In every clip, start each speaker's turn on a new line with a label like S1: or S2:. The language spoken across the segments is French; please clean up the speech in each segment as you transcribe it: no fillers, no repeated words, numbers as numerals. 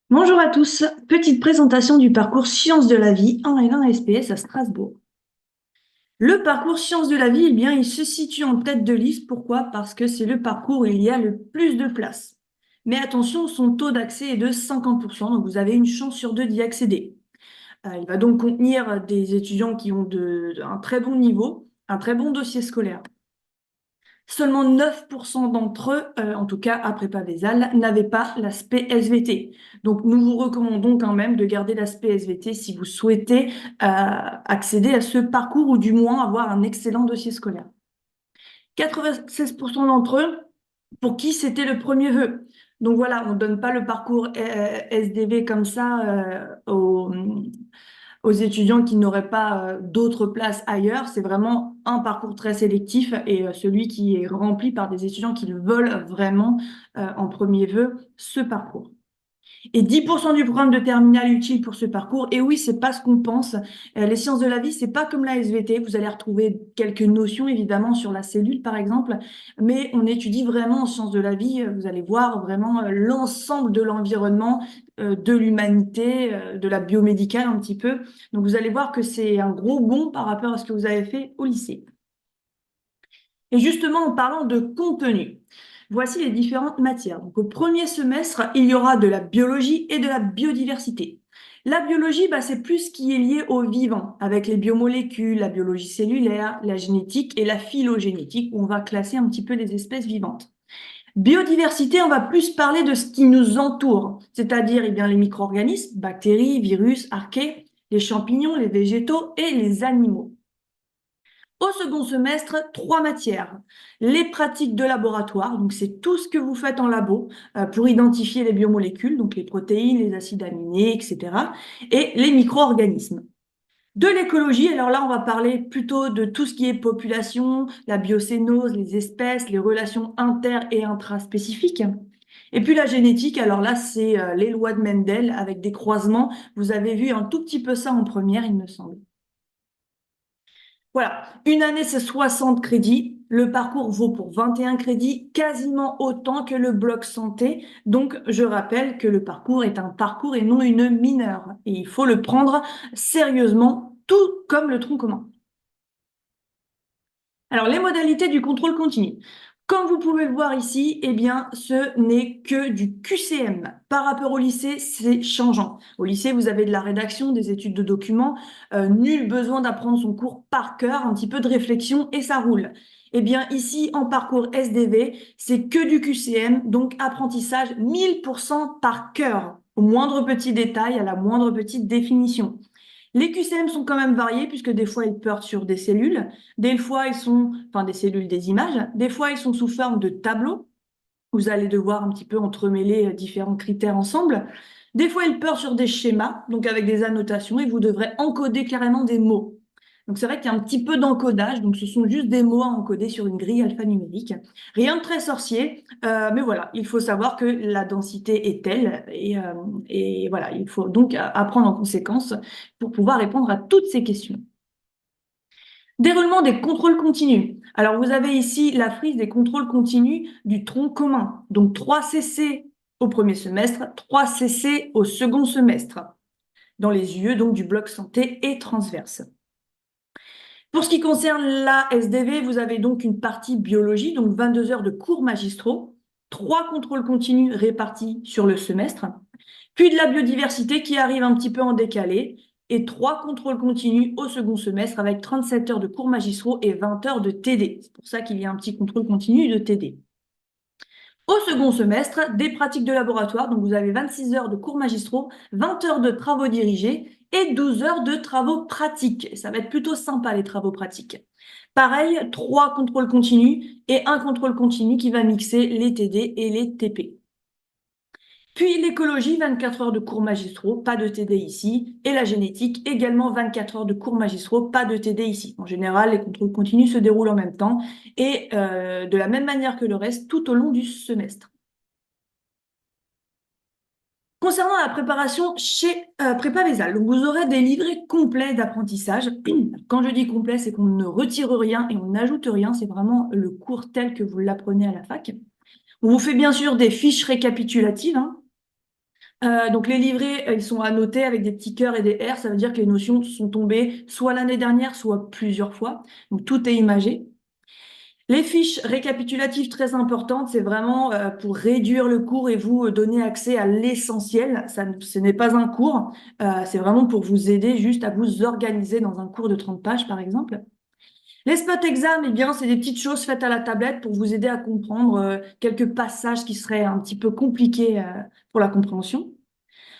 S1: Bonjour à tous, petite présentation du parcours Sciences de la vie en L1 SPS à Strasbourg. Le parcours Sciences de la vie, eh bien, il se situe en tête de liste. Pourquoi? Parce que c'est le parcours où il y a le plus de places. Mais attention, son taux d'accès est de 50%, donc vous avez une chance sur deux d'y accéder. Il va donc contenir des étudiants qui ont un très bon niveau, un très bon dossier scolaire. Seulement 9% d'entre eux, en tout cas à Prépa-Vézal, n'avaient pas l'aspect SVT. Donc nous vous recommandons quand même de garder l'aspect SVT si vous souhaitez accéder à ce parcours ou du moins avoir un excellent dossier scolaire. 96% d'entre eux, pour qui c'était le premier vœu. Donc voilà, on ne donne pas le parcours SDV comme ça aux étudiants qui n'auraient pas d'autres places ailleurs. C'est vraiment un parcours très sélectif et celui qui est rempli par des étudiants qui veulent vraiment en premier vœu ce parcours. Et 10% du programme de terminale utile pour ce parcours. Et oui, c'est pas ce qu'on pense. Les sciences de la vie, c'est pas comme la SVT. Vous allez retrouver quelques notions, évidemment, sur la cellule, par exemple. Mais on étudie vraiment en sciences de la vie. Vous allez voir vraiment l'ensemble de l'environnement, de l'humanité, de la biomédicale un petit peu. Donc, vous allez voir que c'est un gros bond par rapport à ce que vous avez fait au lycée. Et justement, en parlant de contenu, voici les différentes matières. Donc, au premier semestre, il y aura de la biologie et de la biodiversité. La biologie, c'est plus ce qui est lié au vivant, avec les biomolécules, la biologie cellulaire, la génétique et la phylogénétique, où on va classer un petit peu les espèces vivantes. Biodiversité, on va plus parler de ce qui nous entoure, c'est-à-dire les micro-organismes, bactéries, virus, archées, les champignons, les végétaux et les animaux. Au second semestre, trois matières. Les pratiques de laboratoire, donc c'est tout ce que vous faites en labo pour identifier les biomolécules, donc les protéines, les acides aminés, etc. Et les micro-organismes. De l'écologie, alors là, on va parler plutôt de tout ce qui est population, la biocénose, les espèces, les relations inter- et intraspécifiques. Et puis la génétique, alors là, c'est les lois de Mendel avec des croisements. Vous avez vu un tout petit peu ça en première, il me semble. Voilà, une année, c'est 60 crédits. Le parcours vaut pour 21 crédits, quasiment autant que le bloc santé. Donc, je rappelle que le parcours est un parcours et non une mineure. Et il faut le prendre sérieusement, tout comme le tronc commun. Alors, les modalités du contrôle continu. Comme vous pouvez le voir ici, eh bien, ce n'est que du QCM. Par rapport au lycée, c'est changeant. Au lycée, vous avez de la rédaction, des études de documents, nul besoin d'apprendre son cours par cœur, un petit peu de réflexion et ça roule. Eh bien, ici, en parcours SDV, c'est que du QCM, donc apprentissage 1000% par cœur, au moindre petit détail, à la moindre petite définition. Les QCM sont quand même variés puisque des fois ils portent sur des cellules, des fois ils sont, enfin des cellules, des images, des fois ils sont sous forme de tableaux. Vous allez devoir un petit peu entremêler différents critères ensemble. Des fois ils portent sur des schémas, donc avec des annotations, et vous devrez encoder carrément des mots. Donc c'est vrai qu'il y a un petit peu d'encodage, donc ce sont juste des mots à encoder sur une grille alphanumérique. Rien de très sorcier, mais voilà, il faut savoir que la densité est telle, et voilà, il faut donc apprendre en conséquence pour pouvoir répondre à toutes ces questions. Déroulement des contrôles continus. Alors, vous avez ici la frise des contrôles continus du tronc commun. Donc, 3 CC au premier semestre, 3 CC au second semestre, dans les UE donc du bloc santé et transverse. Pour ce qui concerne la SDV, vous avez donc une partie biologie, donc 22 heures de cours magistraux, 3 contrôles continus répartis sur le semestre, puis de la biodiversité qui arrive un petit peu en décalé, et 3 contrôles continus au second semestre avec 37 heures de cours magistraux et 20 heures de TD. C'est pour ça qu'il y a un petit contrôle continu de TD. Au second semestre, des pratiques de laboratoire, donc vous avez 26 heures de cours magistraux, 20 heures de travaux dirigés et 12 heures de travaux pratiques. Ça va être plutôt sympa les travaux pratiques. Pareil, 3 contrôles continus et un contrôle continu qui va mixer les TD et les TP. Puis l'écologie, 24 heures de cours magistraux, pas de TD ici. Et la génétique, également 24 heures de cours magistraux, pas de TD ici. En général, les contrôles continus se déroulent en même temps et de la même manière que le reste tout au long du semestre. Concernant la préparation chez Prépa Vésal, donc vous aurez des livrets complets d'apprentissage. Quand je dis complet, c'est qu'on ne retire rien et on n'ajoute rien. C'est vraiment le cours tel que vous l'apprenez à la fac. On vous fait bien sûr des fiches récapitulatives, hein. Donc les livrets, ils sont annotés avec des petits cœurs et des R, ça veut dire que les notions sont tombées soit l'année dernière, soit plusieurs fois. Donc tout est imagé. Les fiches récapitulatives très importantes, c'est vraiment pour réduire le cours et vous donner accès à l'essentiel. Ce n'est pas un cours, c'est vraiment pour vous aider juste à vous organiser dans un cours de 30 pages, par exemple. Les spots exam, eh bien, c'est des petites choses faites à la tablette pour vous aider à comprendre quelques passages qui seraient un petit peu compliqués pour la compréhension.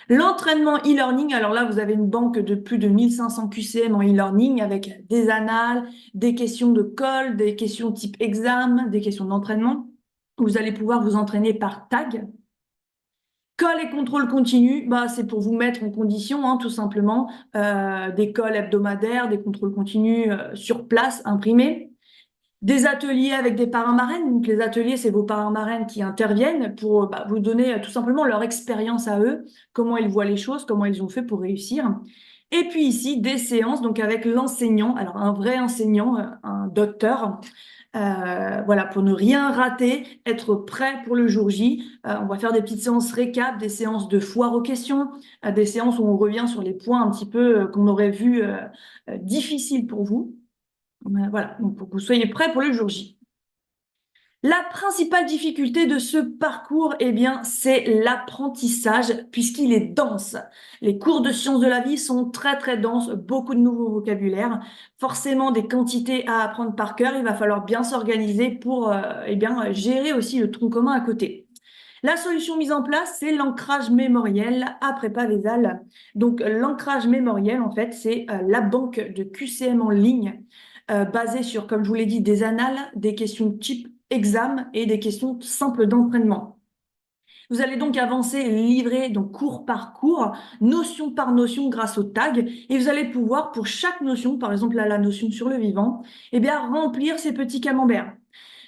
S1: L'entraînement e-learning, alors là, vous avez une banque de plus de 1500 QCM en e-learning avec des annales, des questions de colle, des questions type exam, des questions d'entraînement. Vous allez pouvoir vous entraîner par tag. Colle et contrôle continu, bah, c'est pour vous mettre en condition, hein, tout simplement, des colles hebdomadaires, des contrôles continus sur place, imprimés. Des ateliers avec des parrains-marraines. Donc, les ateliers, c'est vos parrains-marraines qui interviennent pour vous donner tout simplement leur expérience à eux, comment ils voient les choses, comment ils ont fait pour réussir. Et puis ici, des séances donc avec l'enseignant, alors un vrai enseignant, un docteur, voilà, pour ne rien rater, être prêt pour le jour J. On va faire des petites séances récap, des séances de foire aux questions, des séances où on revient sur les points un petit peu qu'on aurait vus difficiles pour vous. Voilà, donc pour que vous soyez prêts pour le jour J. La principale difficulté de ce parcours, eh bien, c'est l'apprentissage puisqu'il est dense. Les cours de sciences de la vie sont très très denses, beaucoup de nouveaux vocabulaires, forcément des quantités à apprendre par cœur. Il va falloir bien s'organiser pour eh bien, gérer aussi le tronc commun à côté. La solution mise en place, c'est l'ancrage mémoriel à prépa Vésal. Donc, l'ancrage mémoriel, en fait, c'est la banque de QCM en ligne basée sur, comme je vous l'ai dit, des annales, des questions type examen et des questions simples d'entraînement. Vous allez donc avancer, livrer donc cours par cours, notion par notion grâce au tag, et vous allez pouvoir, pour chaque notion, par exemple là, la notion sur le vivant, eh bien, remplir ces petits camemberts.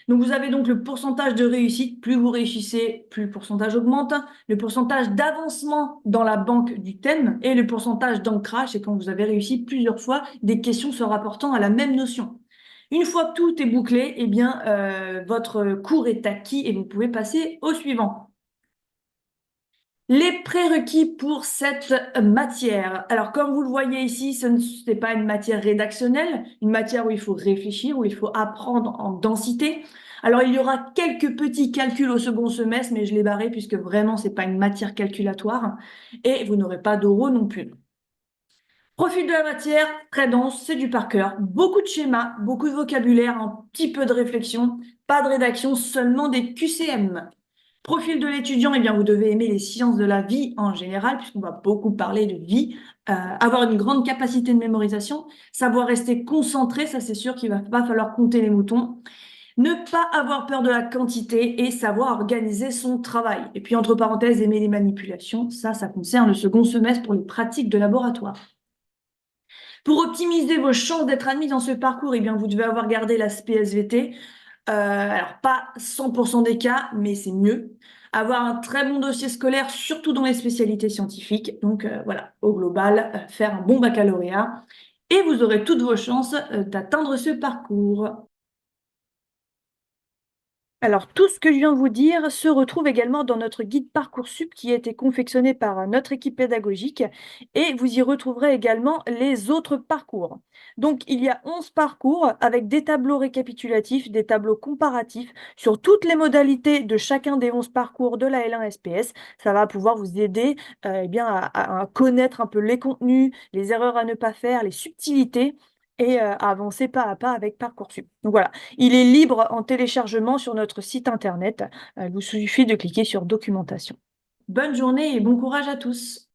S1: Donc, vous avez donc le pourcentage de réussite. Plus vous réussissez, plus le pourcentage augmente. Le pourcentage d'avancement dans la banque du thème et le pourcentage d'ancrage, c'est quand vous avez réussi plusieurs fois des questions se rapportant à la même notion. Une fois que tout est bouclé, eh bien, votre cours est acquis et vous pouvez passer au suivant. Les prérequis pour cette matière. Alors, comme vous le voyez ici, ce n'est pas une matière rédactionnelle, une matière où il faut réfléchir, où il faut apprendre en densité. Alors, il y aura quelques petits calculs au second semestre, mais je l'ai barré puisque vraiment, c'est pas une matière calculatoire. Et vous n'aurez pas d'oraux non plus. Profil de la matière, très dense, c'est du par cœur. Beaucoup de schémas, beaucoup de vocabulaire, un petit peu de réflexion, pas de rédaction, seulement des QCM. Profil de l'étudiant, eh bien, vous devez aimer les sciences de la vie en général, puisqu'on va beaucoup parler de vie, avoir une grande capacité de mémorisation, savoir rester concentré, ça c'est sûr qu'il va pas falloir compter les moutons, ne pas avoir peur de la quantité et savoir organiser son travail. Et puis, entre parenthèses, aimer les manipulations, ça concerne le second semestre pour les pratiques de laboratoire. Pour optimiser vos chances d'être admis dans ce parcours, eh bien, vous devez avoir gardé l'aspect SVT. Alors, pas 100% des cas, mais c'est mieux. Avoir un très bon dossier scolaire, surtout dans les spécialités scientifiques. Donc, voilà, au global, faire un bon baccalauréat. Et vous aurez toutes vos chances d'atteindre ce parcours. Alors, tout ce que je viens de vous dire se retrouve également dans notre guide Parcoursup qui a été confectionné par notre équipe pédagogique et vous y retrouverez également les autres parcours. Donc, il y a 11 parcours avec des tableaux récapitulatifs, des tableaux comparatifs sur toutes les modalités de chacun des 11 parcours de la L1 SPS. Ça va pouvoir vous aider eh bien, à connaître un peu les contenus, les erreurs à ne pas faire, les subtilités et à avancer pas à pas avec Parcoursup. Donc voilà. Il est libre en téléchargement sur notre site internet. Il vous suffit de cliquer sur documentation. Bonne journée et bon courage à tous.